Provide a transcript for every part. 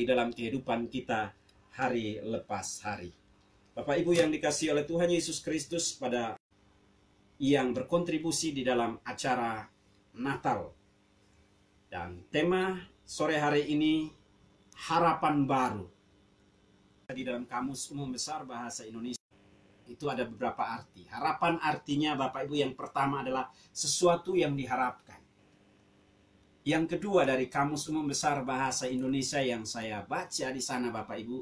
di dalam kehidupan kita hari lepas hari. Bapak Ibu yang dikasihi oleh Tuhan Yesus Kristus, pada yang berkontribusi di dalam acara Natal. Dan tema sore hari ini, harapan baru. Di dalam Kamus Umum Besar Bahasa Indonesia itu ada beberapa arti. Harapan artinya Bapak Ibu yang pertama adalah sesuatu yang diharapkan. Yang kedua dari Kamus Umum Besar Bahasa Indonesia yang saya baca di sana Bapak Ibu,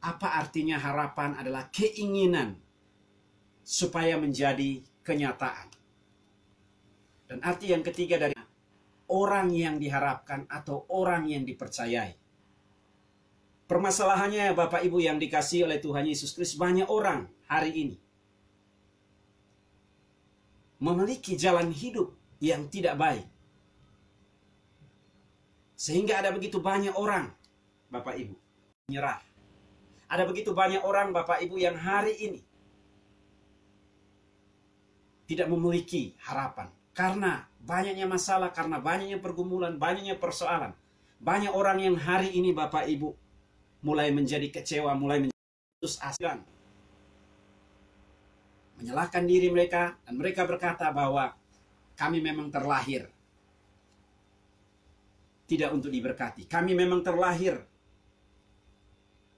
apa artinya harapan adalah keinginan supaya menjadi kenyataan. Dan arti yang ketiga dari orang yang diharapkan atau orang yang dipercayai. Permasalahannya Bapak Ibu yang dikasihi oleh Tuhan Yesus Kristus, banyak orang hari ini memiliki jalan hidup yang tidak baik. Sehingga ada begitu banyak orang, Bapak Ibu, menyerah. Ada begitu banyak orang, Bapak Ibu, yang hari ini tidak memiliki harapan. Karena banyaknya masalah, karena banyaknya pergumulan, banyaknya persoalan. Banyak orang yang hari ini, Bapak Ibu, mulai menjadi kecewa, mulai menjadi putus asa. Menyalahkan diri mereka, dan mereka berkata bahwa kami memang terlahir tidak untuk diberkati. Kami memang terlahir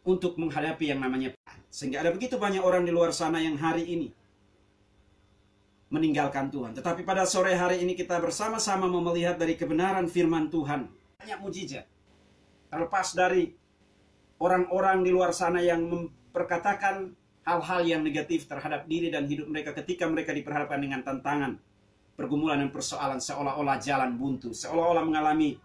untuk menghadapi yang namanya Tuhan. Sehingga ada begitu banyak orang di luar sana yang hari ini meninggalkan Tuhan. Tetapi pada sore hari ini kita bersama-sama melihat dari kebenaran firman Tuhan. Banyak mujizat. Terlepas dari orang-orang di luar sana yang memperkatakan hal-hal yang negatif terhadap diri dan hidup mereka ketika mereka diperhadapkan dengan tantangan, pergumulan dan persoalan, seolah-olah jalan buntu, seolah-olah mengalami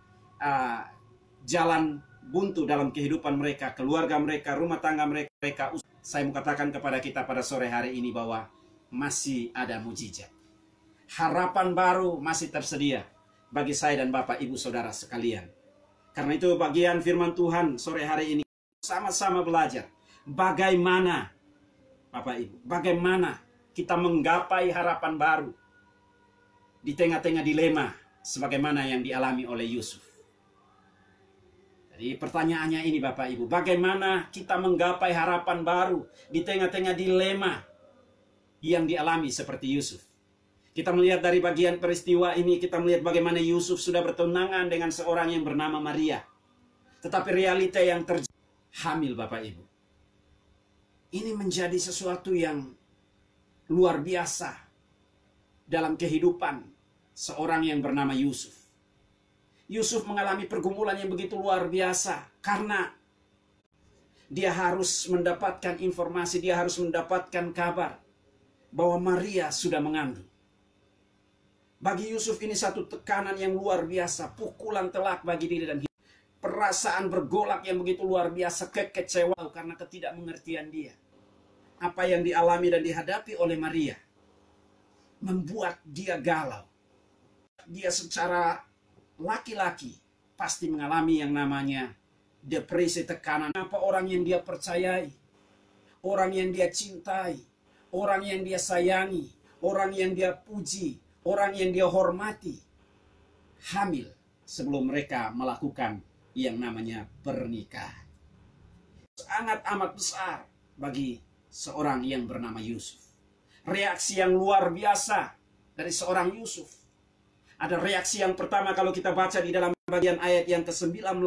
jalan buntu dalam kehidupan mereka, keluarga mereka, rumah tangga mereka. Saya mau katakan kepada kita pada sore hari ini bahwa masih ada mujizat. Harapan baru masih tersedia bagi saya dan Bapak Ibu Saudara sekalian. Karena itu bagian firman Tuhan sore hari ini sama-sama belajar bagaimana Bapak Ibu, bagaimana kita menggapai harapan baru di tengah-tengah dilema sebagaimana yang dialami oleh Yusuf. Jadi pertanyaannya ini Bapak Ibu, bagaimana kita menggapai harapan baru di tengah-tengah dilema yang dialami seperti Yusuf. Kita melihat dari bagian peristiwa ini, kita melihat bagaimana Yusuf sudah bertunangan dengan seorang yang bernama Maria. Tetapi realita yang terjadi, hamil Bapak Ibu. Ini menjadi sesuatu yang luar biasa dalam kehidupan seorang yang bernama Yusuf. Yusuf mengalami pergumulan yang begitu luar biasa karena dia harus mendapatkan informasi, dia harus mendapatkan kabar bahwa Maria sudah mengandung. Bagi Yusuf ini satu tekanan yang luar biasa, pukulan telak bagi diri dan hidup. Perasaan bergolak yang begitu luar biasa, kekecewaan karena ketidakmengertian dia. Apa yang dialami dan dihadapi oleh Maria membuat dia galau. Dia secara laki-laki pasti mengalami yang namanya depresi, tekanan. Apa orang yang dia percayai, orang yang dia cintai, orang yang dia sayangi, orang yang dia puji, orang yang dia hormati, hamil sebelum mereka melakukan yang namanya pernikahan. Sangat amat besar bagi seorang yang bernama Yusuf. Reaksi yang luar biasa dari seorang Yusuf. Ada reaksi yang pertama kalau kita baca di dalam bagian ayat yang ke-19.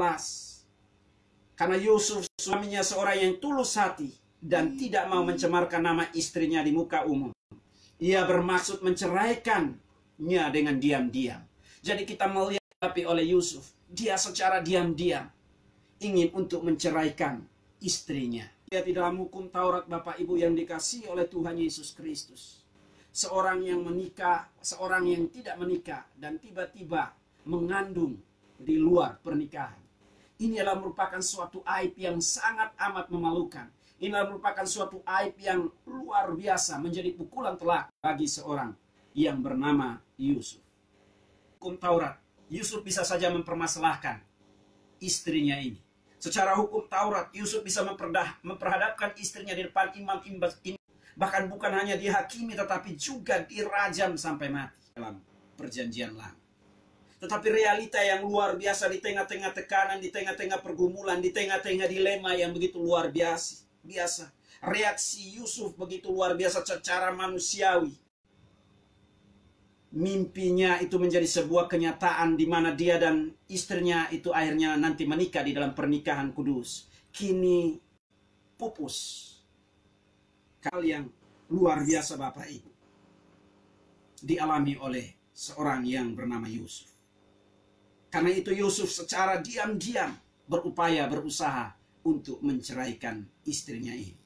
Karena Yusuf suaminya seorang yang tulus hati dan tidak mau mencemarkan nama istrinya di muka umum. Ia bermaksud menceraikannya dengan diam-diam. Jadi kita melihat oleh Yusuf, dia secara diam-diam ingin untuk menceraikan istrinya. Lihat di dalam hukum Taurat Bapak Ibu yang dikasihi oleh Tuhan Yesus Kristus. Seorang yang menikah, seorang yang tidak menikah, dan tiba-tiba mengandung di luar pernikahan. Ini adalah merupakan suatu aib yang sangat amat memalukan. Ini adalah merupakan suatu aib yang luar biasa, menjadi pukulan telak bagi seorang yang bernama Yusuf. Hukum Taurat, Yusuf bisa saja mempermasalahkan istrinya ini. Secara hukum Taurat, Yusuf bisa memperhadapkan istrinya di depan imam-imam. Bahkan bukan hanya dihakimi, tetapi juga dirajam sampai mati dalam perjanjian lama. Tetapi realita yang luar biasa di tengah-tengah tekanan, di tengah-tengah pergumulan, di tengah-tengah dilema yang begitu luar biasa. Reaksi Yusuf begitu luar biasa secara manusiawi. Mimpinya itu menjadi sebuah kenyataan di mana dia dan istrinya itu akhirnya nanti menikah di dalam pernikahan kudus. Kini pupus. Hal yang luar biasa Bapak Ibu dialami oleh seorang yang bernama Yusuf. Karena itu Yusuf secara diam-diam berusaha untuk menceraikan istrinya ini.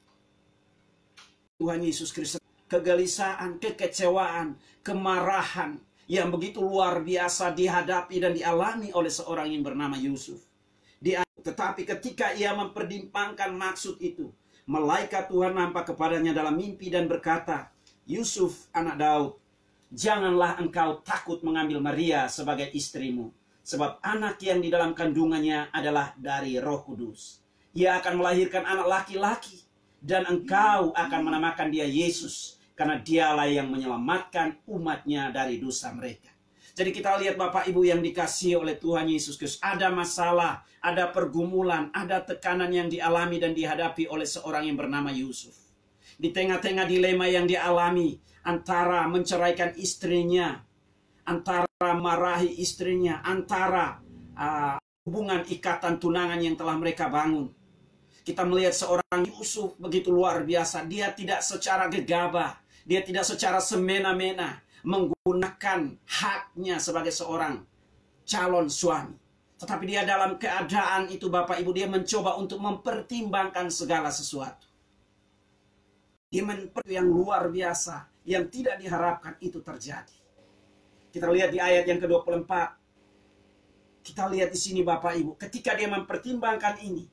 Tuhan Yesus Kristus, kegelisahan, kekecewaan, kemarahan yang begitu luar biasa dihadapi dan dialami oleh seorang yang bernama Yusuf. Tetapi ketika ia mempertimbangkan maksud itu, malaikat Tuhan nampak kepadanya dalam mimpi dan berkata, Yusuf anak Daud, janganlah engkau takut mengambil Maria sebagai istrimu, sebab anak yang di dalam kandungannya adalah dari Roh Kudus. Ia akan melahirkan anak laki-laki, dan engkau akan menamakan dia Yesus, karena dialah yang menyelamatkan umatnya dari dosa mereka. Jadi kita lihat Bapak Ibu yang dikasihi oleh Tuhan Yesus Kristus, ada masalah, ada pergumulan, ada tekanan yang dialami dan dihadapi oleh seorang yang bernama Yusuf. Di tengah-tengah dilema yang dialami, antara menceraikan istrinya, antara marahi istrinya, antara hubungan ikatan tunangan yang telah mereka bangun. Kita melihat seorang Yusuf begitu luar biasa. Dia tidak secara gegabah, dia tidak secara semena-mena menggunakan haknya sebagai seorang calon suami. Tetapi dia dalam keadaan itu Bapak Ibu, dia mencoba untuk mempertimbangkan segala sesuatu. Dia yang luar biasa, yang tidak diharapkan itu terjadi. Kita lihat di ayat yang ke-24. Kita lihat di sini Bapak Ibu, ketika dia mempertimbangkan ini,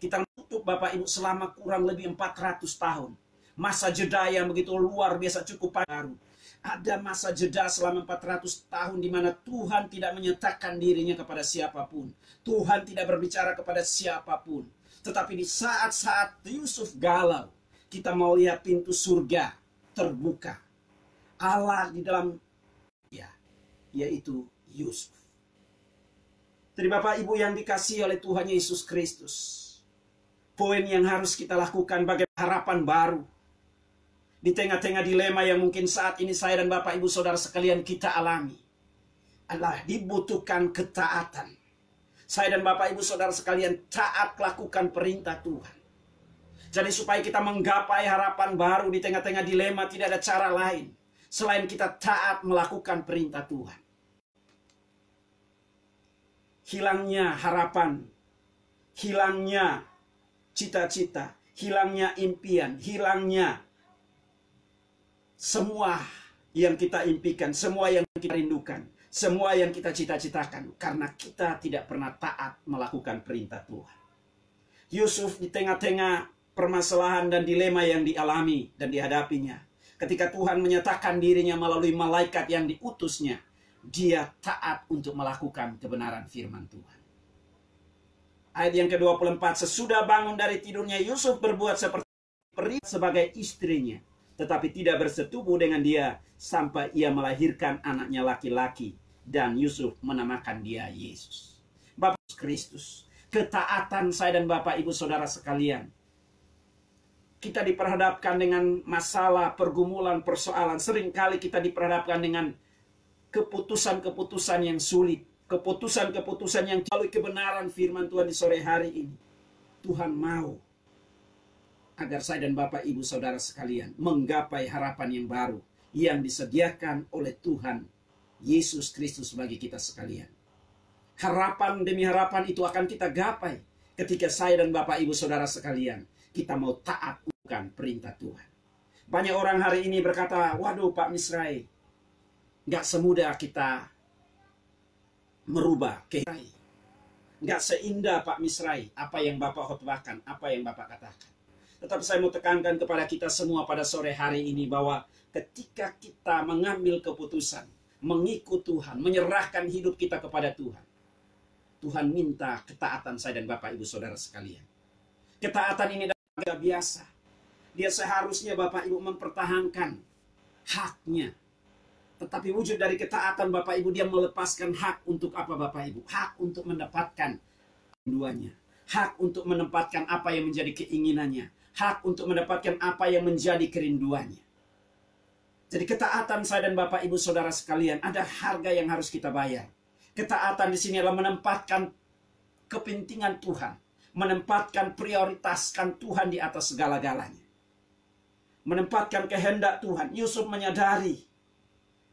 kita tutup Bapak Ibu selama kurang lebih 400 tahun. Masa jeda yang begitu luar biasa cukup baru. Ada masa jeda selama 400 tahun di mana Tuhan tidak menyatakan dirinya kepada siapapun. Tuhan tidak berbicara kepada siapapun. Tetapi di saat-saat Yusuf galau, kita mau lihat pintu surga terbuka. Allah di dalam yaitu Yusuf. Jadi Bapak Ibu yang dikasihi oleh Tuhan Yesus Kristus, poin yang harus kita lakukan bagi harapan baru. Di tengah-tengah dilema yang mungkin saat ini saya dan Bapak Ibu Saudara sekalian kita alami, adalah dibutuhkan ketaatan. Saya dan Bapak Ibu Saudara sekalian taat lakukan perintah Tuhan. Jadi supaya kita menggapai harapan baru di tengah-tengah dilema, tidak ada cara lain selain kita taat melakukan perintah Tuhan. Hilangnya harapan, hilangnya cita-cita, hilangnya impian, hilangnya semua yang kita impikan, semua yang kita rindukan, semua yang kita cita-citakan, karena kita tidak pernah taat melakukan perintah Tuhan. Yusuf di tengah-tengah permasalahan dan dilema yang dialami dan dihadapinya, ketika Tuhan menyatakan dirinya melalui malaikat yang diutusnya, dia taat untuk melakukan kebenaran firman Tuhan. Ayat yang ke-24, sesudah bangun dari tidurnya, Yusuf berbuat seperti sebagai istrinya, tetapi tidak bersetubuh dengan dia sampai ia melahirkan anaknya laki-laki, dan Yusuf menamakan dia Yesus. Bapak Kristus, ketaatan saya dan Bapak Ibu Saudara sekalian, kita diperhadapkan dengan masalah, pergumulan, persoalan. Seringkali kita diperhadapkan dengan keputusan-keputusan yang sulit, keputusan-keputusan yang melalui kebenaran firman Tuhan di sore hari ini. Tuhan mau agar saya dan Bapak Ibu Saudara sekalian menggapai harapan yang baru yang disediakan oleh Tuhan Yesus Kristus bagi kita sekalian. Harapan demi harapan itu akan kita gapai ketika saya dan Bapak Ibu Saudara sekalian kita mau taat bukan perintah Tuhan. Banyak orang hari ini berkata, waduh Pak Misrai, nggak semudah kita merubah kehidupan. Nggak seindah Pak Misrai apa yang Bapak khotbahkan, apa yang Bapak katakan. Tetapi saya mau tekankan kepada kita semua pada sore hari ini bahwa ketika kita mengambil keputusan, mengikut Tuhan, menyerahkan hidup kita kepada Tuhan, Tuhan minta ketaatan saya dan Bapak Ibu Saudara sekalian. Ketaatan ini tidak biasa. Dia seharusnya Bapak Ibu mempertahankan haknya. Tetapi wujud dari ketaatan Bapak Ibu, dia melepaskan hak untuk apa Bapak Ibu? Hak untuk mendapatkan keduanya. Hak untuk menempatkan apa yang menjadi keinginannya. Hak untuk mendapatkan apa yang menjadi kerinduannya. Jadi ketaatan saya dan Bapak Ibu Saudara sekalian, ada harga yang harus kita bayar. Ketaatan di sini adalah menempatkan kepentingan Tuhan, menempatkan prioritaskan Tuhan di atas segala-galanya. Menempatkan kehendak Tuhan. Yusuf menyadari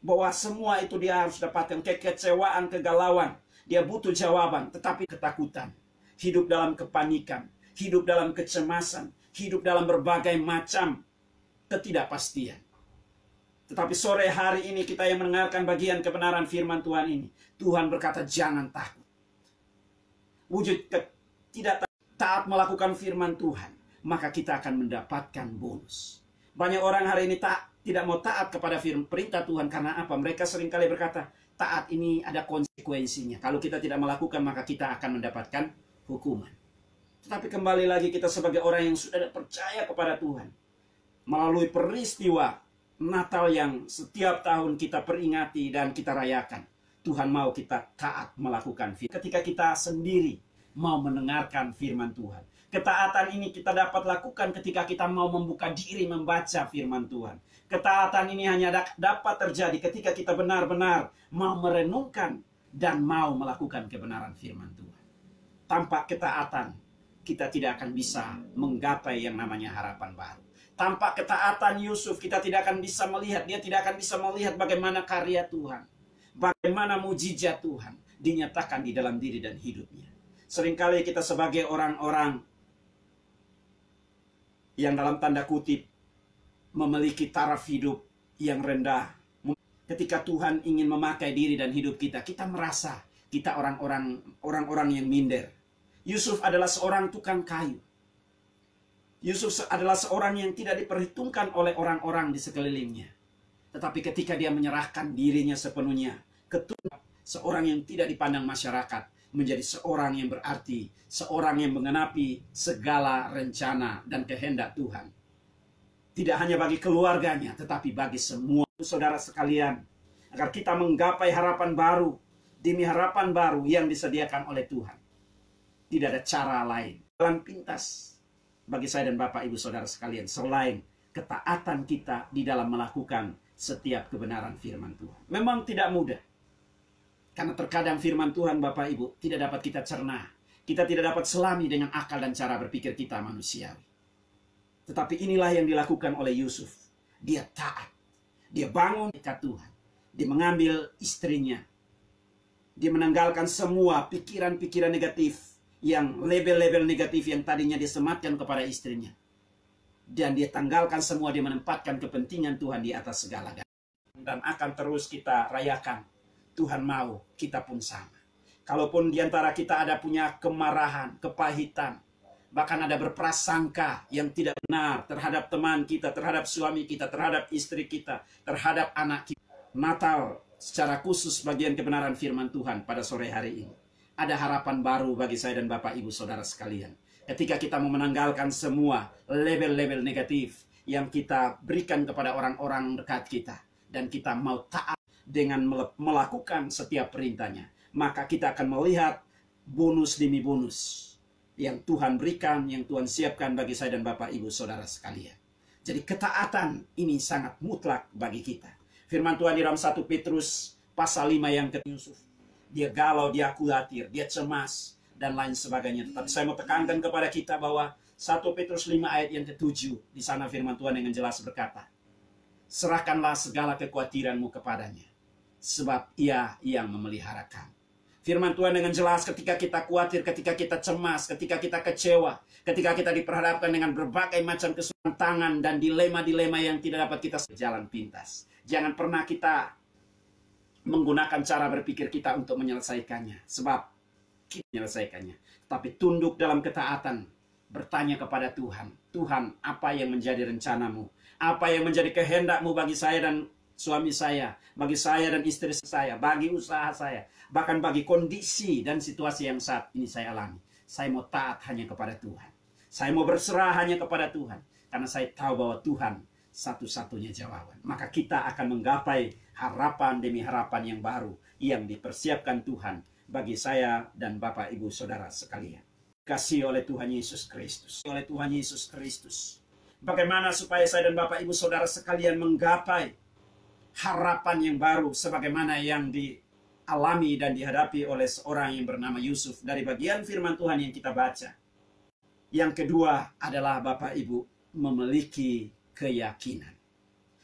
bahwa semua itu dia harus dapatkan, kekecewaan, kegalauan. Dia butuh jawaban, tetapi ketakutan. Hidup dalam kepanikan, hidup dalam kecemasan, hidup dalam berbagai macam ketidakpastian. Tetapi sore hari ini kita yang mendengarkan bagian kebenaran firman Tuhan ini, Tuhan berkata jangan takut. Wujud tidak taat melakukan firman Tuhan, maka kita akan mendapatkan bonus. Banyak orang hari ini tidak mau taat kepada perintah Tuhan. Karena apa? Mereka seringkali berkata, taat ini ada konsekuensinya. Kalau kita tidak melakukan, maka kita akan mendapatkan hukuman. Tetapi kembali lagi, kita sebagai orang yang sudah percaya kepada Tuhan, melalui peristiwa Natal yang setiap tahun kita peringati dan kita rayakan, Tuhan mau kita taat melakukan firman. Ketika kita sendiri mau mendengarkan firman Tuhan, ketaatan ini kita dapat lakukan ketika kita mau membuka diri membaca firman Tuhan. Ketaatan ini hanya dapat terjadi ketika kita benar-benar mau merenungkan dan mau melakukan kebenaran firman Tuhan. Tanpa ketaatan, kita tidak akan bisa menggapai yang namanya harapan baru. Tanpa ketaatan Yusuf, kita tidak akan bisa melihat. Dia tidak akan bisa melihat bagaimana karya Tuhan, bagaimana mujizat Tuhan dinyatakan di dalam diri dan hidupnya. Seringkali kita sebagai orang-orang yang dalam tanda kutip memiliki taraf hidup yang rendah. Ketika Tuhan ingin memakai diri dan hidup kita, kita merasa kita orang-orang yang minder. Yusuf adalah seorang tukang kayu. Yusuf adalah seorang yang tidak diperhitungkan oleh orang-orang di sekelilingnya. Tetapi ketika dia menyerahkan dirinya sepenuhnya ke Tuhan, seorang yang tidak dipandang masyarakat, menjadi seorang yang berarti, seorang yang mengenapi segala rencana dan kehendak Tuhan. Tidak hanya bagi keluarganya, tetapi bagi semua saudara sekalian, agar kita menggapai harapan baru, demi harapan baru yang disediakan oleh Tuhan. Tidak ada cara lain, jalan pintas bagi saya dan Bapak Ibu Saudara sekalian, selain ketaatan kita di dalam melakukan setiap kebenaran firman Tuhan. Memang tidak mudah, karena terkadang firman Tuhan Bapak Ibu tidak dapat kita cerna. Kita tidak dapat selami dengan akal dan cara berpikir kita manusiawi. Tetapi inilah yang dilakukan oleh Yusuf. Dia taat. Dia bangun dekat Tuhan. Dia mengambil istrinya. Dia menanggalkan semua pikiran-pikiran negatif, yang label-label negatif yang tadinya disematkan kepada istrinya. Dan dia tanggalkan semua, dia menempatkan kepentingan Tuhan di atas segala-galanya. Dan akan terus kita rayakan. Tuhan mau kita pun sama. Kalaupun diantara kita ada punya kemarahan, kepahitan, bahkan ada berprasangka yang tidak benar terhadap teman kita, terhadap suami kita, terhadap istri kita, terhadap anak kita. Natal secara khusus bagian kebenaran firman Tuhan pada sore hari ini. Ada harapan baru bagi saya dan Bapak Ibu Saudara sekalian. Ketika kita mau menanggalkan semua label-label negatif yang kita berikan kepada orang-orang dekat kita, dan kita mau taat dengan melakukan setiap perintahnya, maka kita akan melihat bonus demi bonus yang Tuhan berikan, yang Tuhan siapkan bagi saya dan Bapak Ibu Saudara sekalian. Jadi ketaatan ini sangat mutlak bagi kita. Firman Tuhan di dalam 1 Petrus pasal 5 yang Yusuf, dia galau, dia khawatir, dia cemas, dan lain sebagainya. Tetapi saya mau tekankan kepada kita bahwa 1 Petrus 5 ayat yang ke-7, di sana firman Tuhan dengan jelas berkata, serahkanlah segala kekhawatiranmu kepadanya, sebab ia yang memeliharakan. Firman Tuhan dengan jelas, ketika kita khawatir, ketika kita cemas, ketika kita kecewa, ketika kita diperhadapkan dengan berbagai macam kesulitan dan dilema-dilema yang tidak dapat kita jalan pintas. Jangan pernah kita menggunakan cara berpikir kita untuk menyelesaikannya, sebab kita menyelesaikannya. Tapi tunduk dalam ketaatan, bertanya kepada Tuhan, Tuhan, apa yang menjadi rencanamu? Apa yang menjadi kehendakmu bagi saya dan suami saya, bagi saya dan istri saya, bagi usaha saya, bahkan bagi kondisi dan situasi yang saat ini saya alami. Saya mau taat hanya kepada Tuhan. Saya mau berserah hanya kepada Tuhan, karena saya tahu bahwa Tuhan satu-satunya jawaban. Maka kita akan menggapai harapan demi harapan yang baru yang dipersiapkan Tuhan bagi saya dan Bapak Ibu Saudara sekalian. Kasih oleh Tuhan Yesus Kristus. Oleh Tuhan Yesus Kristus. Bagaimana supaya saya dan Bapak Ibu Saudara sekalian menggapai harapan yang baru sebagaimana yang dialami dan dihadapi oleh seorang yang bernama Yusuf dari bagian firman Tuhan yang kita baca. Yang kedua adalah Bapak Ibu memiliki keyakinan.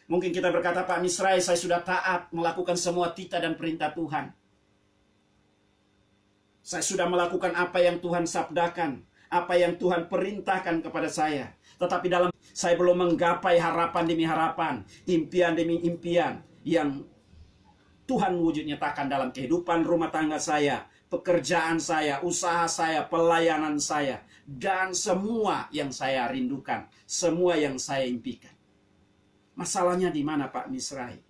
Mungkin kita berkata, Pak Misrai, saya sudah taat melakukan semua titah dan perintah Tuhan. Saya sudah melakukan apa yang Tuhan sabdakan, apa yang Tuhan perintahkan kepada saya. Tetapi saya belum menggapai harapan demi harapan, impian demi impian yang Tuhan wujud nyatakan dalam kehidupan rumah tangga saya, pekerjaan saya, usaha saya, pelayanan saya, dan semua yang saya rindukan, semua yang saya impikan. Masalahnya di mana, Pak Misrai?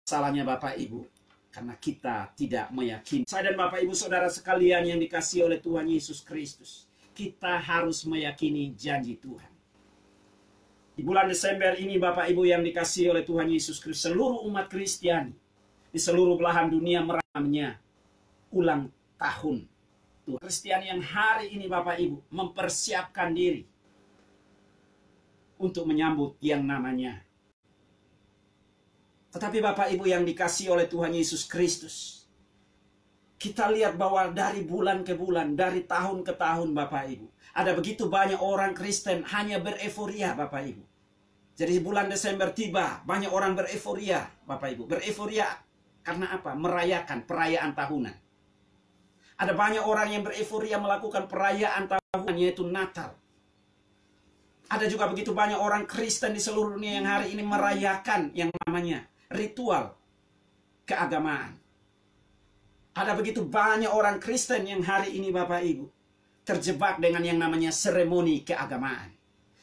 Masalahnya Bapak Ibu, karena kita tidak meyakini. Saya dan Bapak Ibu Saudara sekalian yang dikasihi oleh Tuhan Yesus Kristus, kita harus meyakini janji Tuhan. Di bulan Desember ini Bapak Ibu yang dikasihi oleh Tuhan Yesus Kristus, seluruh umat Kristiani di seluruh belahan dunia merayakannya ulang tahun Tuhan. Kristiani yang hari ini Bapak Ibu mempersiapkan diri untuk menyambut yang namanya. Tetapi Bapak Ibu yang dikasihi oleh Tuhan Yesus Kristus, kita lihat bahwa dari bulan ke bulan, dari tahun ke tahun Bapak Ibu, ada begitu banyak orang Kristen hanya bereforia Bapak Ibu. Jadi bulan Desember tiba, banyak orang bereforia Bapak Ibu. Bereforia karena apa? Merayakan perayaan tahunan. Ada banyak orang yang bereforia melakukan perayaan tahunan, yaitu Natal. Ada juga begitu banyak orang Kristen di seluruh dunia yang hari ini merayakan yang namanya ritual keagamaan. Ada begitu banyak orang Kristen yang hari ini Bapak Ibu terjebak dengan yang namanya seremoni keagamaan.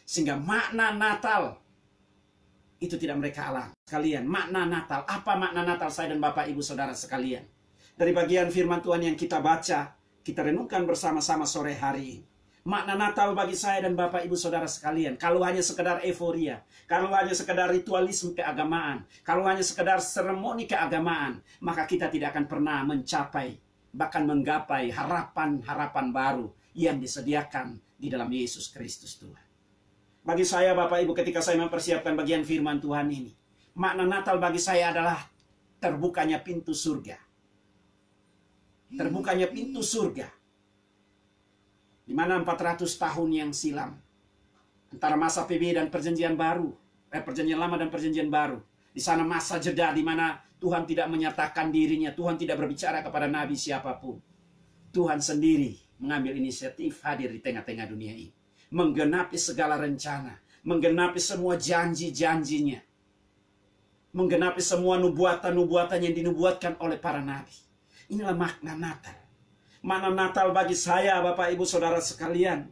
Sehingga makna Natal itu tidak mereka alami. Sekalian, makna Natal. Apa makna Natal saya dan Bapak Ibu Saudara sekalian? Dari bagian firman Tuhan yang kita baca, kita renungkan bersama-sama sore hari ini. Makna Natal bagi saya dan Bapak Ibu Saudara sekalian, kalau hanya sekedar euforia, kalau hanya sekedar ritualisme keagamaan, kalau hanya sekedar seremoni keagamaan, maka kita tidak akan pernah mencapai, bahkan menggapai harapan-harapan baru yang disediakan di dalam Yesus Kristus Tuhan. Bagi saya Bapak Ibu, ketika saya mempersiapkan bagian firman Tuhan ini, makna Natal bagi saya adalah terbukanya pintu surga. Terbukanya pintu surga. Di mana 400 tahun yang silam, antara masa PB dan perjanjian baru, perjanjian lama dan perjanjian baru, di sana masa jeda di mana Tuhan tidak menyatakan dirinya, Tuhan tidak berbicara kepada nabi siapapun. Tuhan sendiri mengambil inisiatif hadir di tengah-tengah dunia ini, menggenapi segala rencana, menggenapi semua janji-janjinya, menggenapi semua nubuatan-nubuatan yang dinubuatkan oleh para nabi. Inilah makna Natal. Makna Natal bagi saya, Bapak Ibu Saudara sekalian,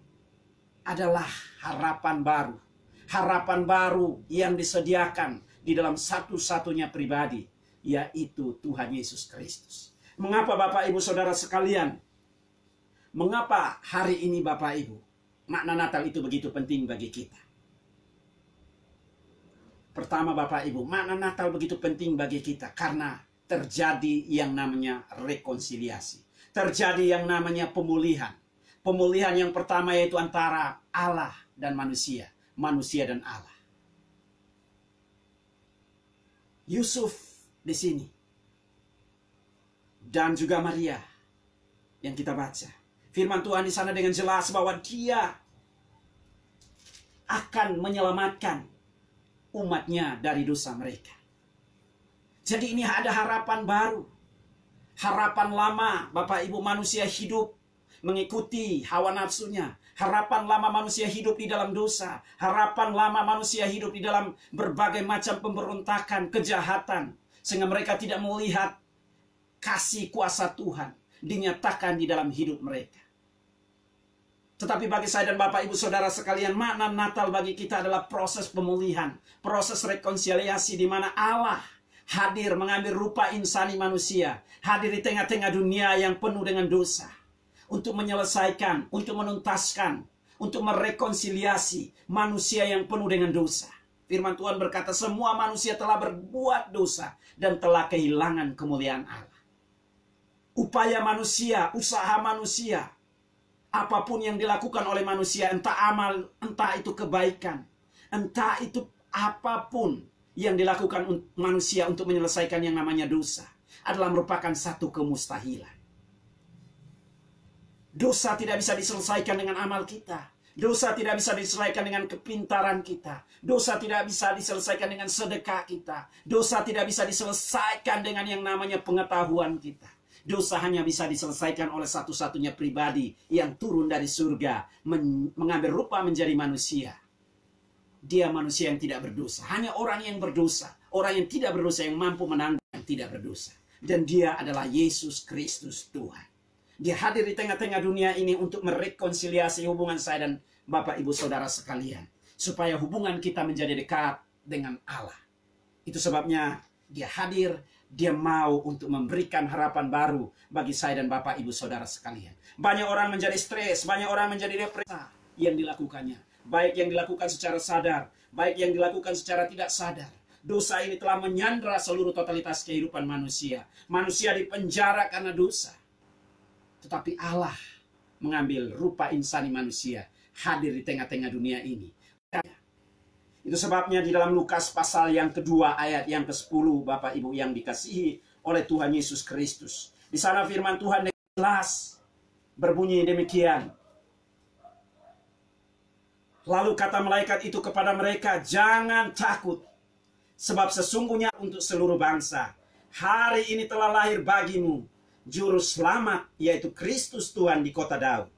adalah harapan baru. Harapan baru yang disediakan di dalam satu-satunya pribadi, yaitu Tuhan Yesus Kristus. Mengapa Bapak Ibu Saudara sekalian? Mengapa hari ini Bapak Ibu, makna Natal itu begitu penting bagi kita? Pertama Bapak Ibu, makna Natal begitu penting bagi kita karena terjadi yang namanya rekonsiliasi. Terjadi yang namanya pemulihan. Pemulihan yang pertama yaitu antara Allah dan manusia. Manusia dan Allah. Yusuf di sini. Dan juga Maria yang kita baca. Firman Tuhan di sana dengan jelas bahwa dia akan menyelamatkan umatnya dari dosa mereka. Jadi ini ada harapan baru. Harapan lama, Bapak Ibu, manusia hidup mengikuti hawa nafsunya. Harapan lama manusia hidup di dalam dosa. Harapan lama manusia hidup di dalam berbagai macam pemberontakan, kejahatan. Sehingga mereka tidak melihat kasih kuasa Tuhan dinyatakan di dalam hidup mereka. Tetapi bagi saya dan Bapak Ibu Saudara sekalian, makna Natal bagi kita adalah proses pemulihan. Proses rekonsiliasi di mana Allah hadir mengambil rupa insani manusia, hadir di tengah-tengah dunia yang penuh dengan dosa, untuk menyelesaikan, untuk menuntaskan, untuk merekonsiliasi manusia yang penuh dengan dosa. Firman Tuhan berkata, semua manusia telah berbuat dosa dan telah kehilangan kemuliaan Allah. Upaya manusia, usaha manusia, apapun yang dilakukan oleh manusia, entah amal, entah itu kebaikan, entah itu apapun yang dilakukan manusia untuk menyelesaikan yang namanya dosa, adalah merupakan satu kemustahilan. Dosa tidak bisa diselesaikan dengan amal kita. Dosa tidak bisa diselesaikan dengan kepintaran kita. Dosa tidak bisa diselesaikan dengan sedekah kita. Dosa tidak bisa diselesaikan dengan yang namanya pengetahuan kita. Dosa hanya bisa diselesaikan oleh satu-satunya pribadi yang turun dari surga, mengambil rupa menjadi manusia. Dia manusia yang tidak berdosa. Hanya orang yang berdosa, orang yang tidak berdosa yang mampu menanggung yang tidak berdosa. Dan dia adalah Yesus Kristus Tuhan. Dia hadir di tengah-tengah dunia ini untuk merekonsiliasi hubungan saya dan Bapak Ibu Saudara sekalian. Supaya hubungan kita menjadi dekat dengan Allah. Itu sebabnya dia hadir, dia mau untuk memberikan harapan baru bagi saya dan Bapak Ibu Saudara sekalian. Banyak orang menjadi stres, banyak orang menjadi depresi yang dilakukannya. Baik yang dilakukan secara sadar, baik yang dilakukan secara tidak sadar. Dosa ini telah menyandra seluruh totalitas kehidupan manusia. Manusia dipenjara karena dosa. Tetapi Allah mengambil rupa insani manusia, hadir di tengah-tengah dunia ini. Itu sebabnya di dalam Lukas pasal yang kedua ayat yang ke-10, Bapak Ibu yang dikasihi oleh Tuhan Yesus Kristus. Di sana firman Tuhan jelas berbunyi demikian. Lalu kata malaikat itu kepada mereka, jangan takut, sebab sesungguhnya untuk seluruh bangsa, hari ini telah lahir bagimu Juru Selamat, yaitu Kristus Tuhan di kota Daud.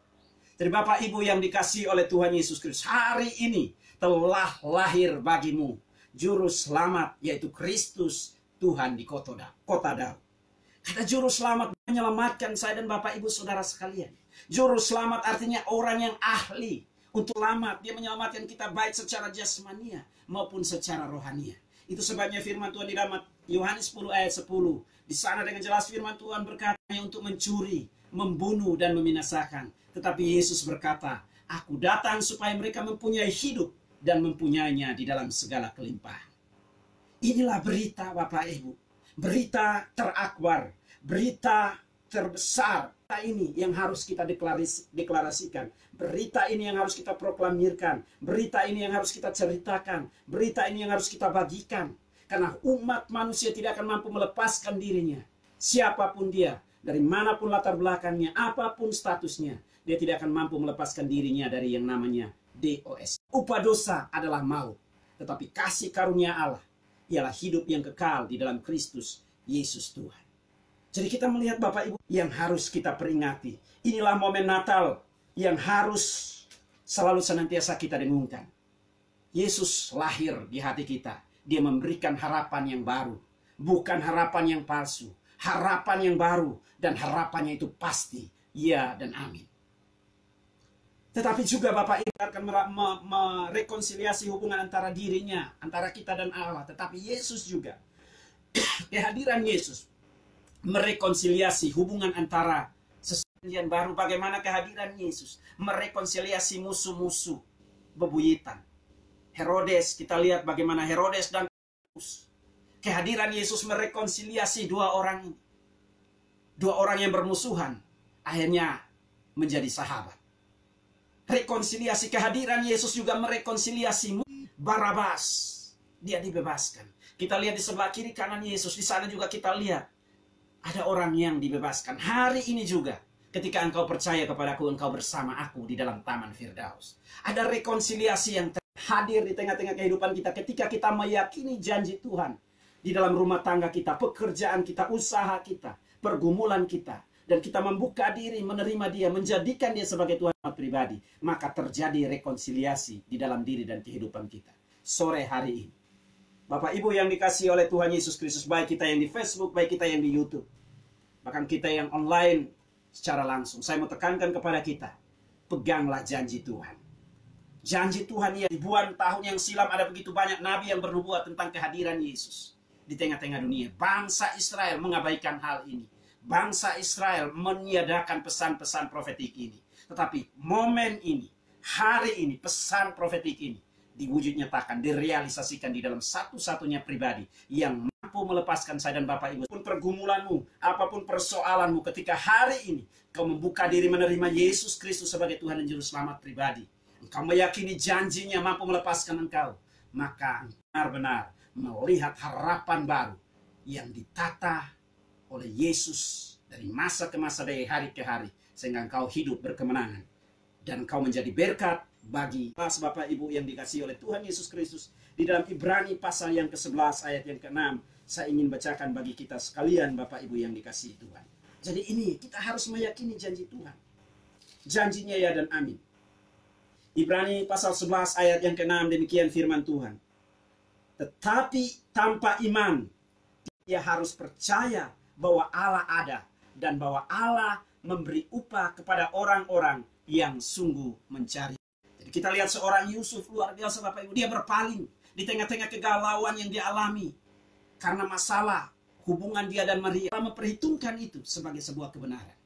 Jadi Bapak Ibu yang dikasihi oleh Tuhan Yesus Kristus, hari ini telah lahir bagimu Juru Selamat, yaitu Kristus Tuhan di kota Daud. Kata Juru Selamat menyelamatkan saya dan Bapak Ibu Saudara sekalian. Juru Selamat artinya orang yang ahli untuk selamat. Dia menyelamatkan kita baik secara jasmania maupun secara rohania. Itu sebabnya firman Tuhan di dalam Yohanes 10 ayat 10. Di sana dengan jelas firman Tuhan berkata untuk mencuri, membunuh dan membinasakan. Tetapi Yesus berkata, aku datang supaya mereka mempunyai hidup dan mempunyainya di dalam segala kelimpahan. Inilah berita Bapak Ibu. Berita terakbar, berita terbesar. Berita ini yang harus kita deklarasikan. Berita ini yang harus kita proklamirkan. Berita ini yang harus kita ceritakan. Berita ini yang harus kita bagikan. Karena umat manusia tidak akan mampu melepaskan dirinya. Siapapun dia, dari manapun latar belakangnya, apapun statusnya, dia tidak akan mampu melepaskan dirinya dari yang namanya DOS. Upah dosa adalah maut. Tetapi kasih karunia Allah ialah hidup yang kekal di dalam Kristus Yesus Tuhan. Jadi kita melihat Bapak Ibu yang harus kita peringati. Inilah momen Natal yang harus selalu senantiasa kita dengungkan. Yesus lahir di hati kita. Dia memberikan harapan yang baru. Bukan harapan yang palsu. Harapan yang baru. Dan harapannya itu pasti. Ya dan amin. Tetapi juga Bapak Ibu akan merekonsiliasi hubungan antara dirinya. Antara kita dan Allah. Tetapi Yesus juga. Kehadiran Yesus merekonsiliasi hubungan antara sesuatu baru. Bagaimana kehadiran Yesus merekonsiliasi musuh-musuh bebuyutan. Herodes, kita lihat bagaimana Herodes dan kehadiran Yesus merekonsiliasi dua orang ini. Dua orang yang bermusuhan akhirnya menjadi sahabat. Rekonsiliasi kehadiran Yesus juga merekonsiliasi Barabas. Dia dibebaskan. Kita lihat di sebelah kiri kanan Yesus. Di sana juga kita lihat ada orang yang dibebaskan. Hari ini juga ketika engkau percaya kepadaku, engkau bersama aku di dalam Taman Firdaus. Ada rekonsiliasi yang hadir di tengah-tengah kehidupan kita ketika kita meyakini janji Tuhan di dalam rumah tangga kita, pekerjaan kita, usaha kita, pergumulan kita, dan kita membuka diri, menerima Dia, menjadikan Dia sebagai Tuhan pribadi, maka terjadi rekonsiliasi di dalam diri dan kehidupan kita. Sore hari ini, Bapak Ibu yang dikasihi oleh Tuhan Yesus Kristus, baik kita yang di Facebook, baik kita yang di YouTube, bahkan kita yang online secara langsung, saya mau tekankan kepada kita, peganglah janji Tuhan. Janji Tuhan ya, ribuan tahun yang silam ada begitu banyak nabi yang bernubuat tentang kehadiran Yesus di tengah-tengah dunia. Bangsa Israel mengabaikan hal ini. Bangsa Israel meniadakan pesan-pesan profetik ini. Tetapi momen ini, hari ini, pesan profetik ini diwujud nyatakan, direalisasikan di dalam satu-satunya pribadi yang mampu melepaskan saya dan Bapak Ibu. Apapun pergumulanmu, apapun persoalanmu, ketika hari ini kau membuka diri menerima Yesus Kristus sebagai Tuhan dan Juru Selamat pribadi, engkau meyakini janjinya mampu melepaskan engkau, maka benar-benar melihat harapan baru yang ditata oleh Yesus dari masa ke masa, dari hari ke hari, sehingga engkau hidup berkemenangan dan engkau menjadi berkat bagi Bapak Ibu yang dikasihi oleh Tuhan Yesus Kristus. Di dalam Ibrani pasal yang ke-11 ayat yang ke-6, saya ingin bacakan bagi kita sekalian Bapak Ibu yang dikasihi Tuhan. Jadi ini kita harus meyakini janji Tuhan. Janjinya ya dan amin. Ibrani pasal 11 ayat yang ke-6, demikian firman Tuhan. Tetapi tanpa iman, dia harus percaya bahwa Allah ada dan bahwa Allah memberi upah kepada orang-orang yang sungguh mencari. Jadi kita lihat seorang Yusuf luar biasa Bapak Ibu. Dia berpaling di tengah-tengah kegalauan yang dia alami karena masalah hubungan dia dan Maria. Kita memperhitungkan itu sebagai sebuah kebenaran.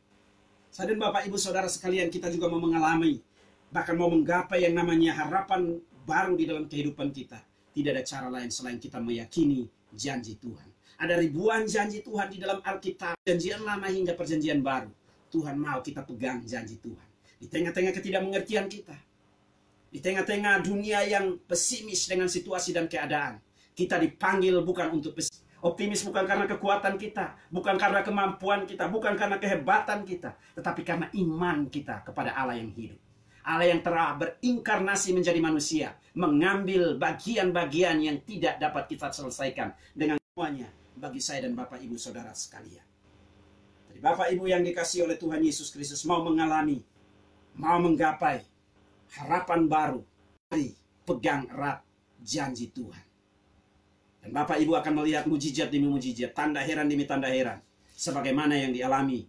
Saya dan Bapak Ibu Saudara sekalian, kita juga mau mengalami, bahkan mau menggapai yang namanya harapan baru di dalam kehidupan kita. Tidak ada cara lain selain kita meyakini janji Tuhan. Ada ribuan janji Tuhan di dalam Alkitab, perjanjian lama hingga perjanjian baru. Tuhan mau kita pegang janji Tuhan. Di tengah-tengah ketidakmengertian kita, di tengah-tengah dunia yang pesimis dengan situasi dan keadaan, kita dipanggil bukan untuk optimis, bukan karena kekuatan kita, bukan karena kemampuan kita, bukan karena kehebatan kita, tetapi karena iman kita kepada Allah yang hidup. Allah yang telah berinkarnasi menjadi manusia, mengambil bagian-bagian yang tidak dapat kita selesaikan dengan semuanya bagi saya dan Bapak Ibu Saudara sekalian. Jadi Bapak Ibu yang dikasihi oleh Tuhan Yesus Kristus mau mengalami, mau menggapai harapan baru, dari pegang erat janji Tuhan. Dan Bapak Ibu akan melihat mujizat demi mujizat, tanda heran demi tanda heran, sebagaimana yang dialami,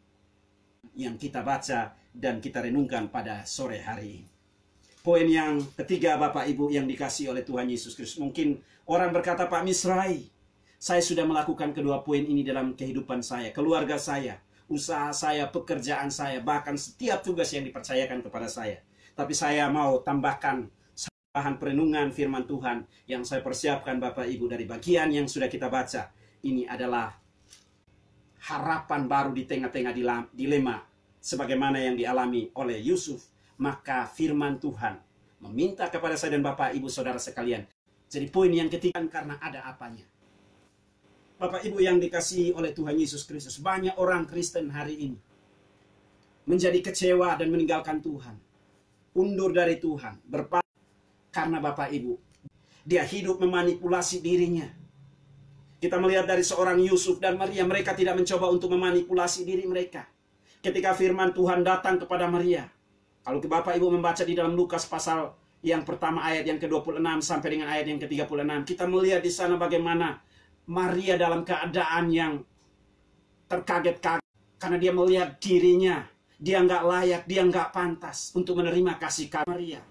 yang kita baca dan kita renungkan pada sore hari ini. Poin yang ketiga Bapak Ibu yang dikasihi oleh Tuhan Yesus Kristus. Mungkin orang berkata, Pak Misrai, saya sudah melakukan kedua poin ini dalam kehidupan saya, keluarga saya, usaha saya, pekerjaan saya, bahkan setiap tugas yang dipercayakan kepada saya. Tapi saya mau tambahkan bahan perenungan firman Tuhan yang saya persiapkan Bapak Ibu dari bagian yang sudah kita baca. Ini adalah harapan baru di tengah-tengah dilema sebagaimana yang dialami oleh Yusuf. Maka firman Tuhan meminta kepada saya dan Bapak Ibu Saudara sekalian. Jadi poin yang ketiga, karena ada apanya. Bapak Ibu yang dikasihi oleh Tuhan Yesus Kristus, banyak orang Kristen hari ini menjadi kecewa dan meninggalkan Tuhan, undur dari Tuhan, karena Bapak Ibu, dia hidup memanipulasi dirinya. Kita melihat dari seorang Yusuf dan Maria, mereka tidak mencoba untuk memanipulasi diri mereka. Ketika firman Tuhan datang kepada Maria, kalau Bapak Ibu membaca di dalam Lukas pasal yang pertama ayat yang ke-26 sampai dengan ayat yang ke-36, kita melihat di sana bagaimana Maria dalam keadaan yang terkaget-kaget karena dia melihat dirinya, dia nggak layak, dia nggak pantas untuk menerima kasih Maria.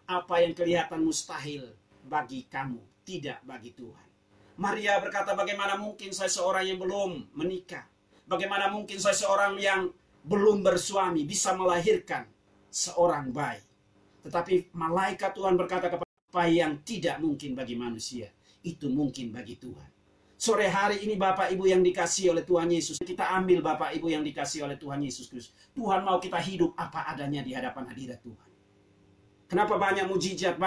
Apa yang kelihatan mustahil bagi kamu, tidak bagi Tuhan. Maria berkata, bagaimana mungkin saya seorang yang belum menikah? Bagaimana mungkin saya seorang yang belum bersuami bisa melahirkan seorang bayi? Tetapi malaikat Tuhan berkata kepada apa yang tidak mungkin bagi manusia, itu mungkin bagi Tuhan. Sore hari ini Bapak Ibu yang dikasihi oleh Tuhan Yesus, kita ambil Bapak Ibu yang dikasihi oleh Tuhan Yesus Kristus. Tuhan mau kita hidup apa adanya di hadapan hadirat Tuhan. Kenapa banyak mujizat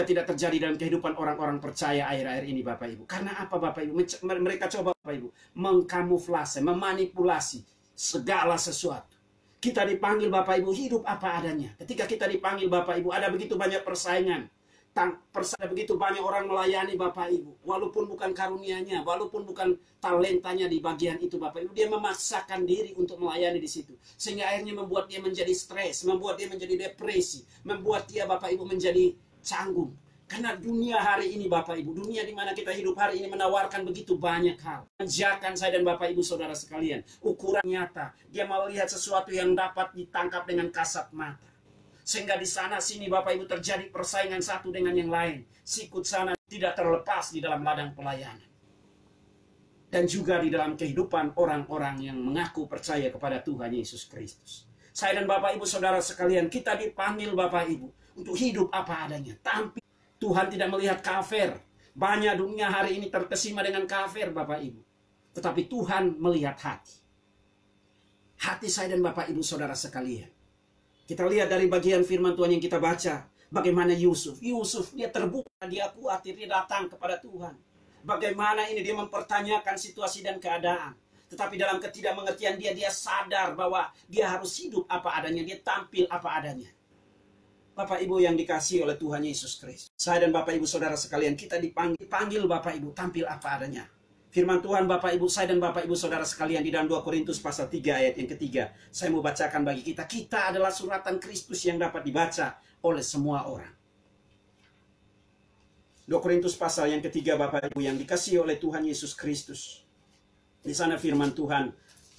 tidak terjadi dalam kehidupan orang-orang percaya akhir-akhir ini Bapak Ibu? Karena apa Bapak Ibu? Mereka coba Bapak Ibu mengkamuflase, memanipulasi segala sesuatu. Kita dipanggil Bapak Ibu hidup apa adanya. Ketika kita dipanggil Bapak Ibu, ada begitu banyak persaingan. Ada begitu banyak orang melayani Bapak Ibu. Walaupun bukan karunianya, walaupun bukan talentanya di bagian itu Bapak Ibu, dia memaksakan diri untuk melayani di situ. Sehingga akhirnya membuat dia menjadi stres, membuat dia menjadi depresi, membuat dia Bapak Ibu menjadi canggung. Karena dunia hari ini Bapak Ibu, dunia di mana kita hidup hari ini menawarkan begitu banyak hal. Menjakan saya dan Bapak Ibu Saudara sekalian, ukuran nyata. Dia mau lihat sesuatu yang dapat ditangkap dengan kasat mata. Sehingga di sana sini Bapak Ibu terjadi persaingan satu dengan yang lain. Sikut sana tidak terlepas di dalam ladang pelayanan. Dan juga di dalam kehidupan orang-orang yang mengaku percaya kepada Tuhan Yesus Kristus. Saya dan Bapak Ibu Saudara sekalian, kita dipanggil Bapak Ibu untuk hidup apa adanya. Tapi Tuhan tidak melihat kafir. Banyak dunia hari ini terkesima dengan kafir Bapak Ibu. Tetapi Tuhan melihat hati. Hati saya dan Bapak Ibu Saudara sekalian. Kita lihat dari bagian firman Tuhan yang kita baca. Bagaimana Yusuf. Yusuf dia terbuka, dia khawatir, dia datang kepada Tuhan. Bagaimana ini dia mempertanyakan situasi dan keadaan. Tetapi dalam ketidakmengertian dia sadar bahwa dia harus hidup apa adanya. Dia tampil apa adanya. Bapak Ibu yang dikasihi oleh Tuhan Yesus Kristus. Saya dan Bapak Ibu Saudara sekalian, kita dipanggil Bapak Ibu tampil apa adanya. Firman Tuhan Bapak Ibu, saya dan Bapak Ibu Saudara sekalian di dalam 2 Korintus pasal 3 ayat yang ketiga. Saya mau bacakan bagi kita. Kita adalah suratan Kristus yang dapat dibaca oleh semua orang. 2 Korintus pasal yang ketiga Bapak Ibu yang dikasihi oleh Tuhan Yesus Kristus. Di sana firman Tuhan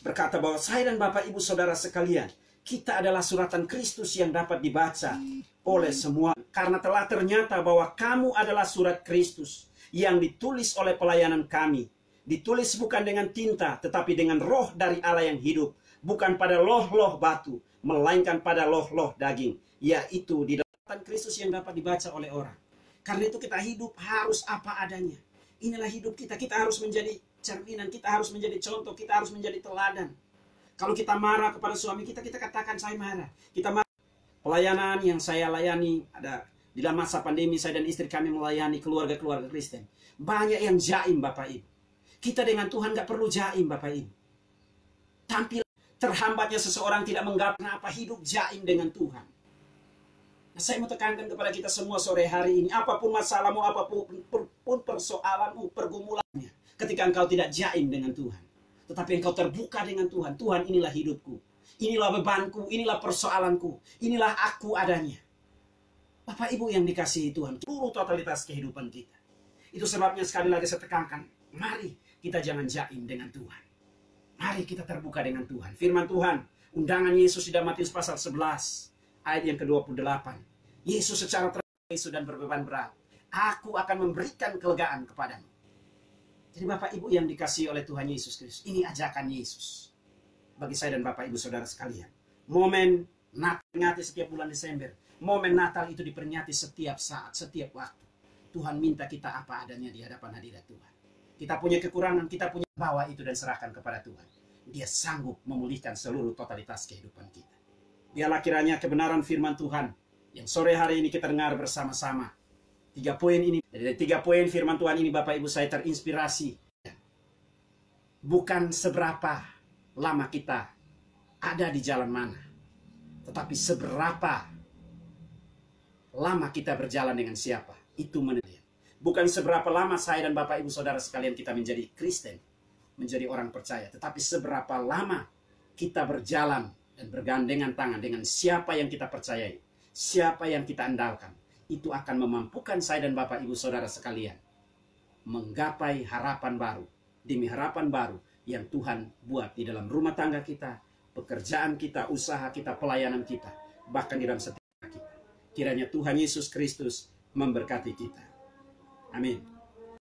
berkata bahwa saya dan Bapak Ibu Saudara sekalian, kita adalah suratan Kristus yang dapat dibaca oleh semua. Karena telah ternyata bahwa kamu adalah surat Kristus yang ditulis oleh pelayanan kami. Ditulis bukan dengan tinta, tetapi dengan roh dari Allah yang hidup. Bukan pada loh-loh batu, melainkan pada loh-loh daging. Yaitu di dalam Kristus yang dapat dibaca oleh orang. Karena itu kita hidup harus apa adanya. Inilah hidup kita. Kita harus menjadi cerminan, kita harus menjadi contoh, kita harus menjadi teladan. Kalau kita marah kepada suami kita, kita katakan saya marah. Kita marah. Pelayanan yang saya layani, ada di dalam masa pandemi, saya dan istri kami melayani keluarga-keluarga Kristen. Banyak yang jaim Bapak Ibu. Kita dengan Tuhan gak perlu jaim Bapak Ibu. Tampil terhambatnya seseorang tidak menggapai apa hidup jaim dengan Tuhan. Nah, saya mau tekankan kepada kita semua sore hari ini, apapun masalahmu, apapun persoalanmu, pergumulannya, ketika engkau tidak jaim dengan Tuhan, tetapi engkau terbuka dengan Tuhan. Tuhan, inilah hidupku, inilah bebanku, inilah persoalanku, inilah aku adanya. Bapak Ibu yang dikasihi Tuhan, seluruh totalitas kehidupan kita. Itu sebabnya sekali lagi saya tekankan, mari kita jangan jaim dengan Tuhan. Mari kita terbuka dengan Tuhan. Firman Tuhan, undangan Yesus di dalam Matius pasal 11. Ayat yang ke-28. Yesus secara terang dan berbeban berat. Aku akan memberikan kelegaan kepadamu. Jadi Bapak Ibu yang dikasihi oleh Tuhan Yesus Kristus. Ini ajakan Yesus. Bagi saya dan Bapak Ibu Saudara sekalian. Momen Natal diperingati setiap bulan Desember. Momen Natal itu diperingati setiap saat, setiap waktu. Tuhan minta kita apa adanya di hadapan hadirat Tuhan. Kita punya kekurangan, kita punya bawa itu dan serahkan kepada Tuhan. Dia sanggup memulihkan seluruh totalitas kehidupan kita. Biarlah kiranya kebenaran firman Tuhan yang sore hari ini kita dengar bersama-sama. 3 poin ini, dari 3 poin firman Tuhan ini Bapak Ibu saya terinspirasi. Bukan seberapa lama kita ada di jalan mana, tetapi seberapa lama kita berjalan dengan siapa. Itu menentukan. Bukan seberapa lama saya dan Bapak Ibu Saudara sekalian kita menjadi Kristen, menjadi orang percaya, tetapi seberapa lama kita berjalan dan bergandengan tangan dengan siapa yang kita percayai, siapa yang kita andalkan. Itu akan memampukan saya dan Bapak Ibu Saudara sekalian menggapai harapan baru, demi harapan baru yang Tuhan buat di dalam rumah tangga kita, pekerjaan kita, usaha kita, pelayanan kita, bahkan di dalam setiap kita. Kiranya Tuhan Yesus Kristus memberkati kita. Amin.